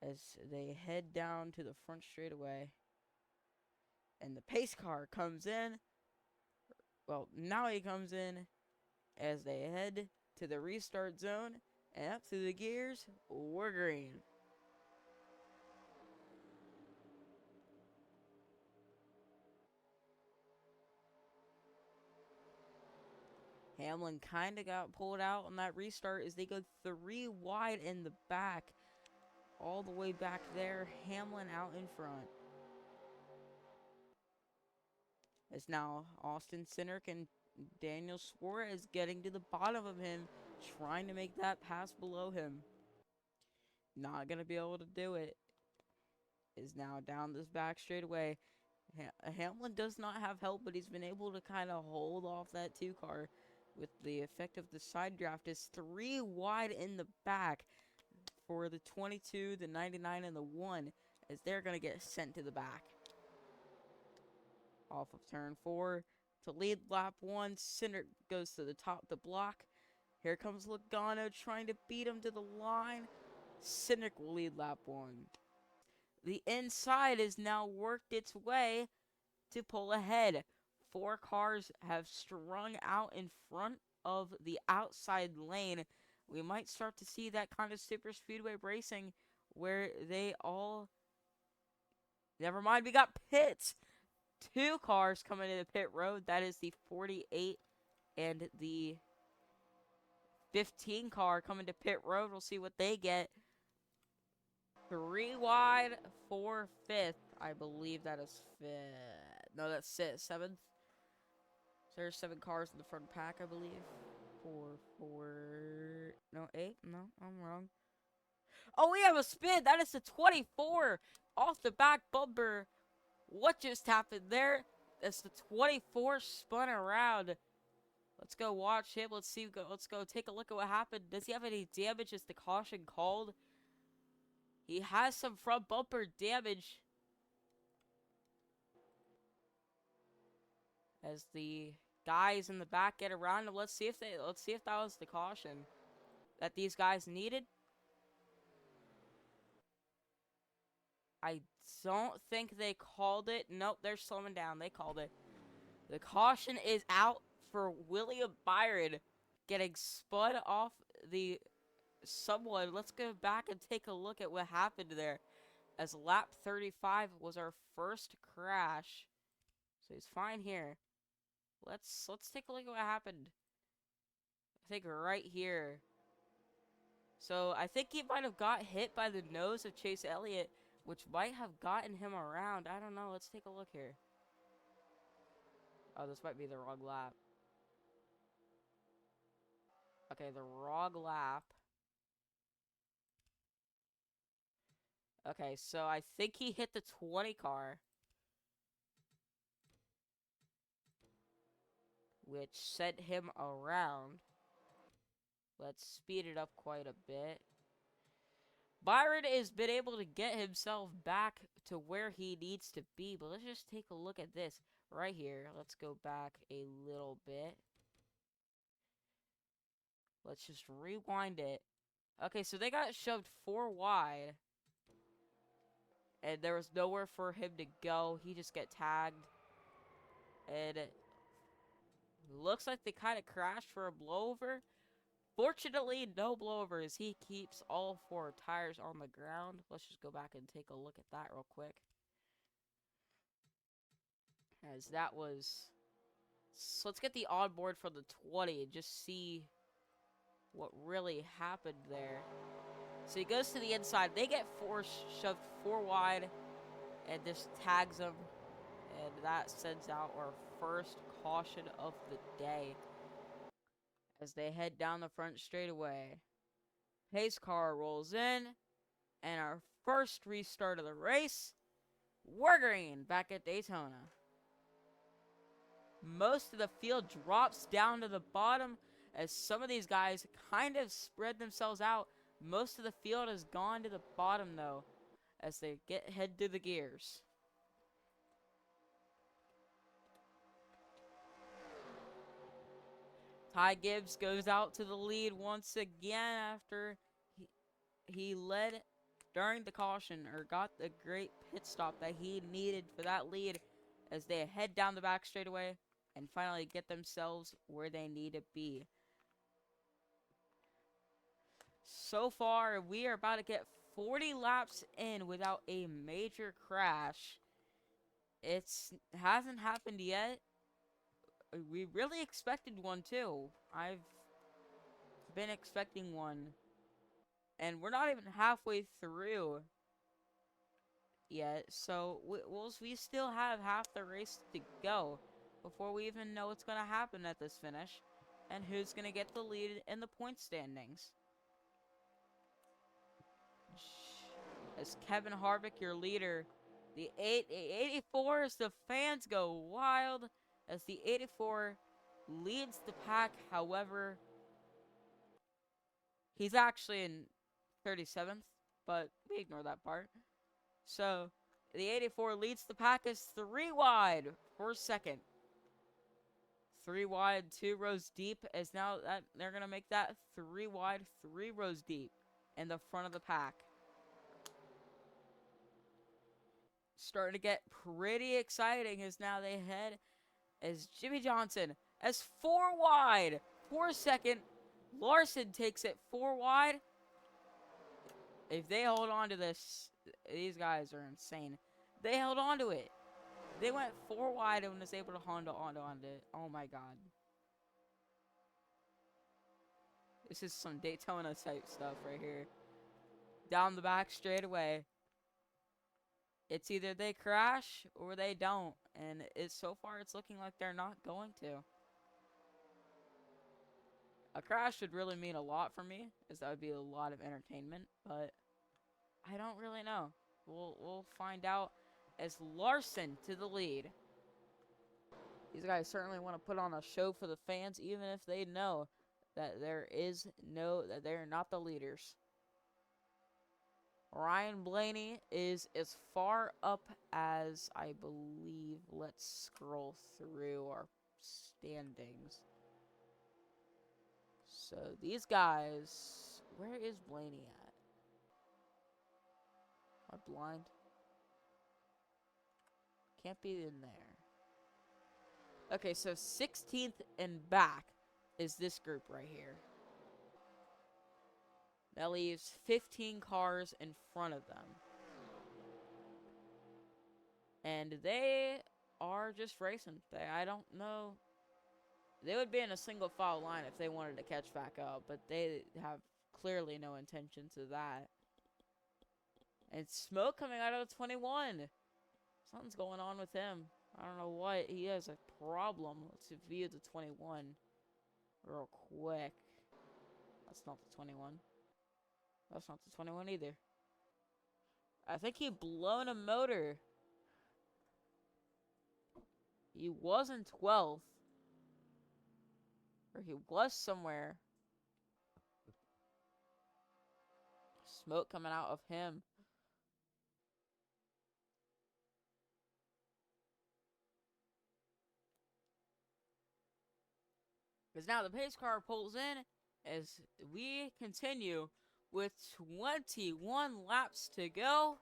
as they head down to the front straightaway. And the pace car comes in. Well, now he comes in as they head to the restart zone and up through the gears. We're green. Hamlin kind of got pulled out on that restart as they go 3 wide in the back. All the way back there, Hamlin out in front. As now Austin Cindric and Daniel Suarez getting to the bottom of him, trying to make that pass below him. Not going to be able to do it. Is now down this back straightaway. Hamlin does not have help, but he's been able to kind of hold off that 2 car with the effect of the side draft. Is 3 wide in the back for the 22, the 99, and the 1, as they're going to get sent to the back. Off of turn 4 to lead lap 1. Cindric goes to the top of the block. Here comes Logano trying to beat him to the line. Cindric will lead lap 1. The inside has now worked its way to pull ahead. 4 cars have strung out in front of the outside lane. We might start to see that kind of super speedway racing where they all... Never mind, we got pits. 2 cars coming into pit road. That is the 48 and the 15 car coming to pit road. We'll see what they get. 3 wide for 5th. I believe that is 5th. No, that's 7th. So there's 7 cars in the front pack, I believe. 4. No, 8. No, I'm wrong. Oh, we have a spin. That is the 24 off the back bumper. What just happened there? That's the 24 spun around. Let's go watch him. Let's go take a look at what happened. Does he have any damage? Is the caution called? He has some front bumper damage. As the guys in the back get around him, let's see if that was the caution that these guys needed. I don't think they called it. Nope, they're slowing down. They called it. The caution is out for William Byron getting spun off the someone. Let's go back and take a look at what happened there. As lap 35 was our first crash. So he's fine here. Let's take a look at what happened. I think right here. So I think he might have got hit by the nose of Chase Elliott, which might have gotten him around. I don't know. Let's take a look here. Oh, this might be the wrong lap. Okay, the wrong lap. Okay, so I think he hit the 20 car. Which sent him around. Let's speed it up quite a bit. Byron has been able to get himself back to where he needs to be. But let's just take a look at this right here. Let's go back a little bit. Let's just rewind it. Okay, so they got shoved 4 wide. And there was nowhere for him to go. He just got tagged. And it looks like they kind of crashed for a blowover. Fortunately, no blowovers. He keeps all 4 tires on the ground. Let's just go back and take a look at that real quick. As that was... So let's get the onboard for the 20 and just see what really happened there. So he goes to the inside. They get shoved 4 wide. And this tags them. And that sends out our first caution of the day. As they head down the front straightaway. Pace car rolls in. And our first restart of the race. We're green back at Daytona. Most of the field drops down to the bottom as some of these guys kind of spread themselves out. Most of the field has gone to the bottom though as they head to the gears. Ty Gibbs goes out to the lead once again after he led during the caution, or got the great pit stop that he needed for that lead as they head down the back straightaway and finally get themselves where they need to be. So far, we are about to get 40 laps in without a major crash. It hasn't happened yet. We really expected one too. I've been expecting one. And we're not even halfway through yet. So we still have half the race to go before we even know what's going to happen at this finish. And who's going to get the lead in the point standings. As Kevin Harvick, your leader. The 84 as the fans go wild as the 84 leads the pack. However, he's actually in 37th, but we ignore that part. So, the 84 leads the pack as 3 wide for second. 3 wide, 2 rows deep, as now that they're going to make that 3 wide, 3 rows deep in the front of the pack. Starting to get pretty exciting as now they head as Jimmy Johnson as 4 wide for second. Larson takes it 4 wide. If they hold on to this, these guys are insane. They held on to it. They went 4 wide and was able to hold on to it. Oh my god. This is some Daytona type stuff right here. Down the back straight away. It's either they crash or they don't. And so far it's looking like they're not going to. A crash would really mean a lot for me, as that would be a lot of entertainment, but I don't really know. We'll find out as Larson to the lead. These guys certainly want to put on a show for the fans, even if they know that that they're not the leaders. Ryan Blaney is as far up as I believe. Let's scroll through our standings. So these guys, where is Blaney at? Am I blind? Can't be in there. Okay, so 16th and back is this group right here. That leaves 15 cars in front of them. And they are just racing. I don't know. They would be in a single file line if they wanted to catch back up, but they have clearly no intentions of that. And smoke coming out of the 21. Something's going on with him. I don't know what. He has a problem. Let's view the 21 real quick. That's not the 21. That's not the 21 either. I think he blown a motor. He was in 12th. Or he was somewhere. Smoke coming out of him. Because now the pace car pulls in as we continue with 21 laps to go.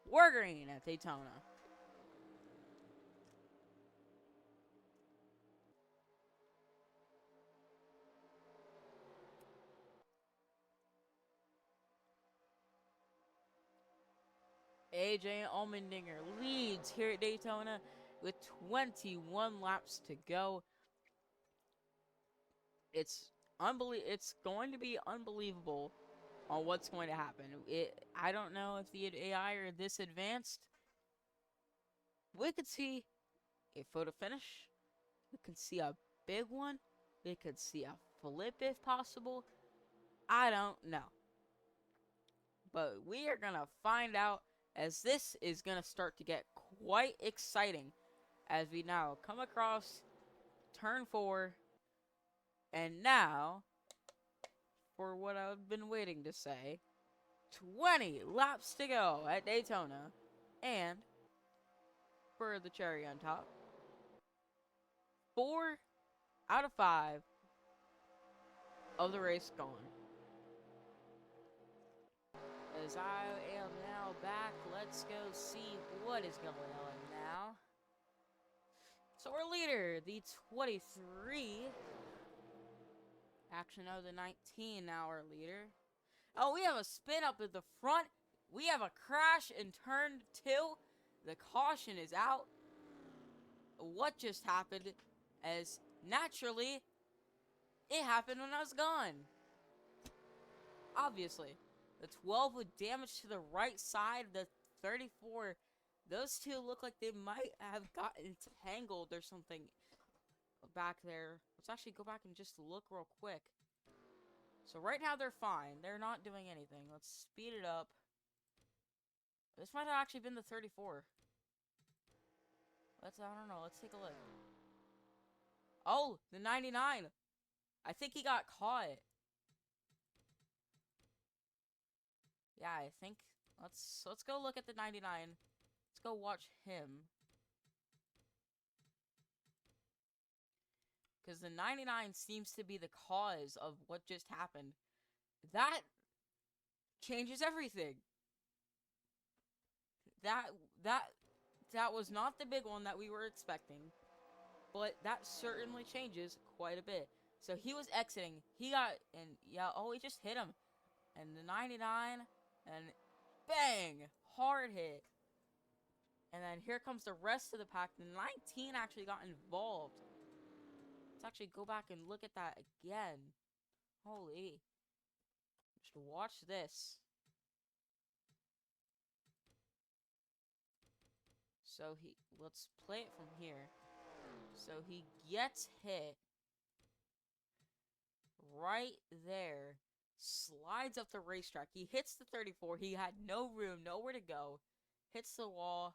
We're green at Daytona. AJ Allmendinger leads here at Daytona with 21 laps to go. It's going to be unbelievable on what's going to happen. I don't know if the AI are this advanced. We could see a photo finish. We could see a big one. We could see a flip if possible. I don't know. But we are going to find out as this is going to start to get quite exciting as we now come across turn 4. And now, for what I've been waiting to say, 20 laps to go at Daytona. And, for the cherry on top, 4 out of 5 of the race gone. Because I am now back. Let's go see what is going on now. So our leader, the 23. Actually, no, the 19 now our leader. Oh, we have a spin up at the front. We have a crash in turn 2. The caution is out. What just happened? As naturally, it happened when I was gone. Obviously. The 12 with damage to the right side. The 34. Those two look like they might have gotten tangled or something back there. Let's actually go back and just look real quick. So right now they're fine. They're not doing anything. Let's speed it up. This might have actually been the 34. I don't know. Let's take a look. Oh, the 99. I think he got caught. Yeah, I think. Let's go look at the 99. Let's go watch him. Because the 99 seems to be the cause of what just happened. That changes everything. That was not the big one that we were expecting. But that certainly changes quite a bit. So he was exiting. He got, and yeah, oh, he just hit him. And the 99, and bang! Hard hit. And then here comes the rest of the pack. The 19 actually got involved. Let's actually go back and look at that again. Holy. Just watch this. So let's play it from here. So he gets hit right there. Slides up the racetrack. He hits the 34. He had no room, nowhere to go. Hits the wall.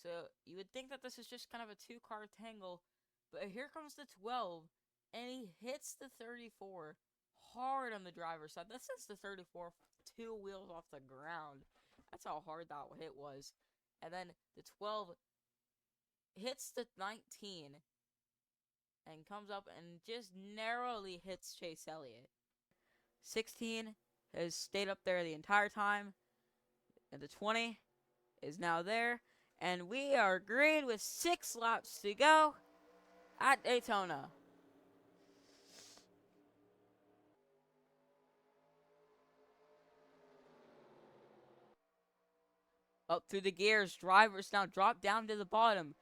So you would think that this is just kind of a two-car tangle. But here comes the 12. And he hits the 34 hard on the driver's side. That sends the 34 2 wheels off the ground. That's how hard that hit was. And then the 12 hits the 19 and comes up and just narrowly hits Chase Elliott. 16 has stayed up there the entire time. And the 20 is now there. And we are green with 6 laps to go at Daytona. Up through the gears, drivers now drop down to the bottom.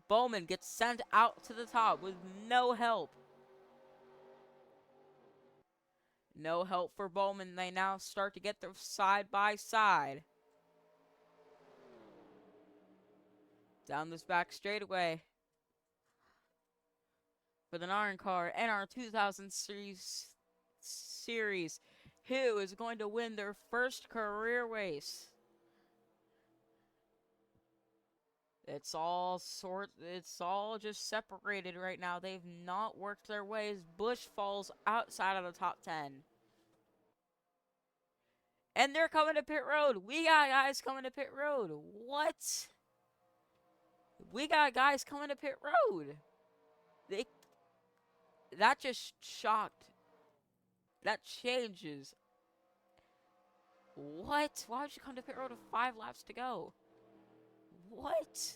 Bowman gets sent out to the top with no help. No help for Bowman. They now start to get their side by side. Down this back straightaway. For the Narncar NR2003 series, who is going to win their first career race. It's all just separated right now. They've not worked their ways. Busch falls outside of the top 10. And they're coming to pit road. We got guys coming to pit road. What? We got guys coming to pit road. That just shocked. That changes. What? Why would you come to pit road with 5 laps to go? What?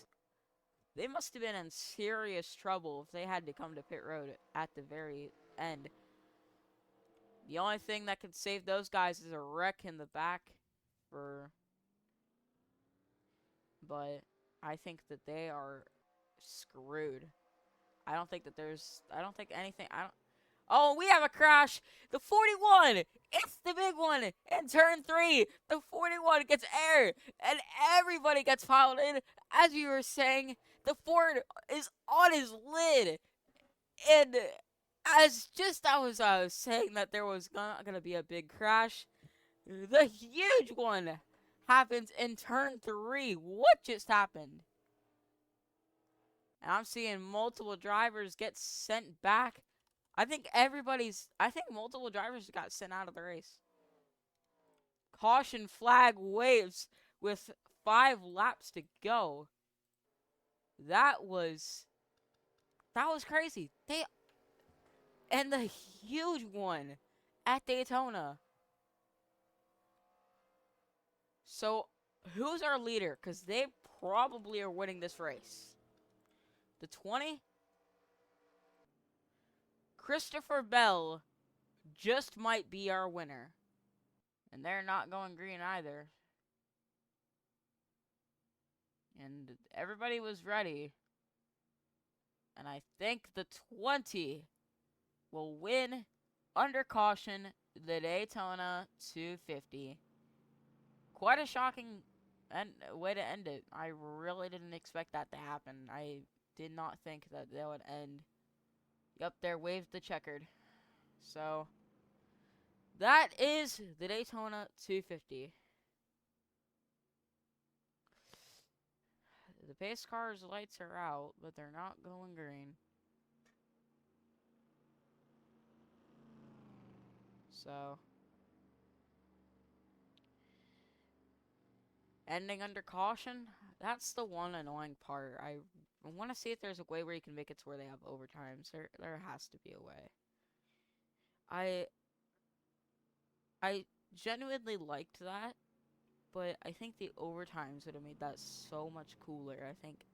They must have been in serious trouble if they had to come to pit road at the very end. The only thing that could save those guys is a wreck in the back. But I think that they are screwed. I don't think anything. Oh, we have a crash. The 41. It's the big one. In turn 3, the 41 gets air. And everybody gets piled in. As we were saying, the Ford is on his lid. And I was saying that there was not going to be a big crash, the huge one happens in turn 3. What just happened? And I'm seeing multiple drivers get sent back. I think multiple drivers got sent out of the race. Caution flag waves with 5 laps to go. That was crazy. And the huge one at Daytona. So, who's our leader? Because they probably are winning this race. The 20? Christopher Bell just might be our winner. And they're not going green either. And everybody was ready. And I think the 20 will win under caution the Daytona 250. Quite a shocking way to end it. I really didn't expect that to happen. I did not think that they would end. Yep, there waved the checkered. So, that is the Daytona 250. The pace car's lights are out, but they're not going green. So, ending under caution, that's the one annoying part. I want to see if there's a way where you can make it to where they have overtimes. There has to be a way. I genuinely liked that, but I think the overtimes would have made that so much cooler. I think,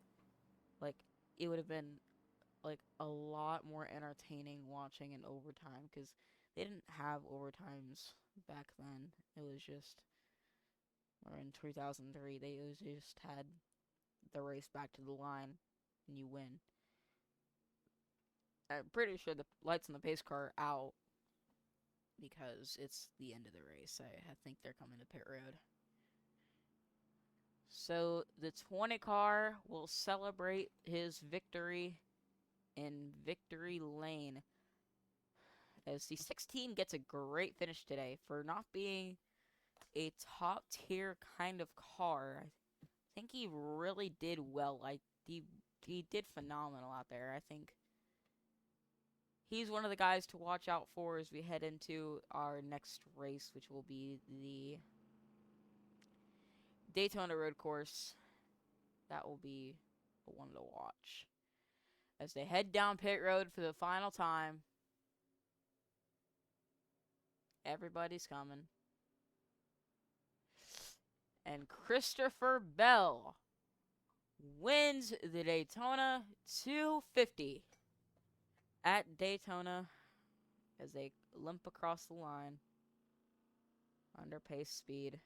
like, it would have been, like, a lot more entertaining watching in overtime, because they didn't have overtimes back then. It was just, or in 2003, they just had the race back to the line, and you win. I'm pretty sure the lights on the pace car are out, because it's the end of the race. I think they're coming to pit road. So the 20 car will celebrate his victory in Victory Lane, as the 16 gets a great finish today for not being a top tier kind of car. I think he really did well. He did phenomenal out there. I think he's one of the guys to watch out for as we head into our next race, which will be the Daytona Road Course. That will be the one to watch as they head down pit road for the final time. Everybody's coming. And Christopher Bell wins the Daytona 250 at Daytona as they limp across the line under pace speed.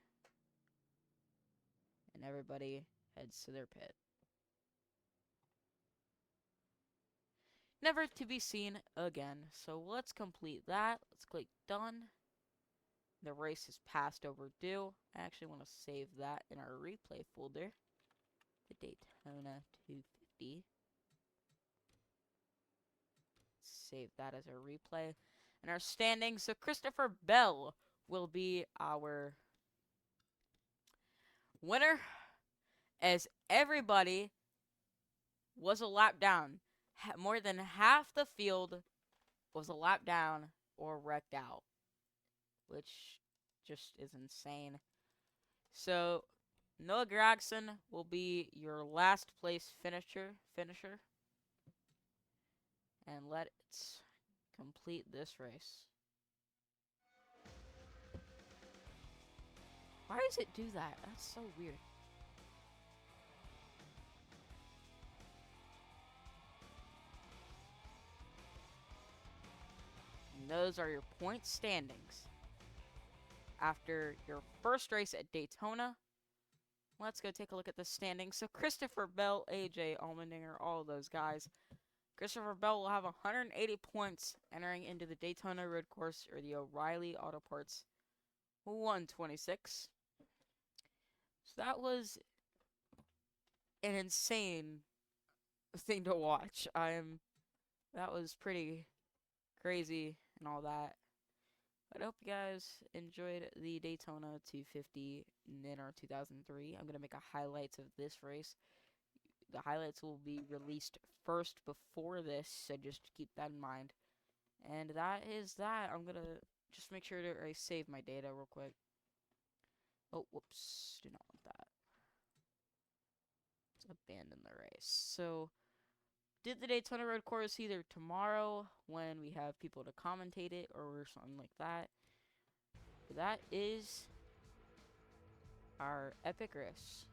And everybody heads to their pit. Never to be seen again. So let's complete that. Let's click done. The race is past overdue. I actually want to save that in our replay folder. The Daytona 250. Save that as our replay. And our standings. So Christopher Bell will be our winner, as everybody was a lap down. More than half the field was a lap down or wrecked out, which just is insane. So Noah Gragson will be your last place finisher. And let's complete this race. Why does it do that? That's so weird. And those are your point standings after your first race at Daytona. Let's go take a look at the standings. So Christopher Bell, AJ Allmendinger, all of those guys. Christopher Bell will have 180 points entering into the Daytona Road Course or the O'Reilly Auto Parts 126. So that was an insane thing to watch. That was pretty crazy and all that. But I hope you guys enjoyed the Daytona 250 NR 2003. I'm going to make a highlights of this race. The highlights will be released first before this, so just keep that in mind. And that is that. I'm going to just make sure to save my data real quick. Oh, whoops. Do not want that. Let's abandon the race. So, did the Daytona Road Course either tomorrow when we have people to commentate it or something like that. But that is our epic riffs.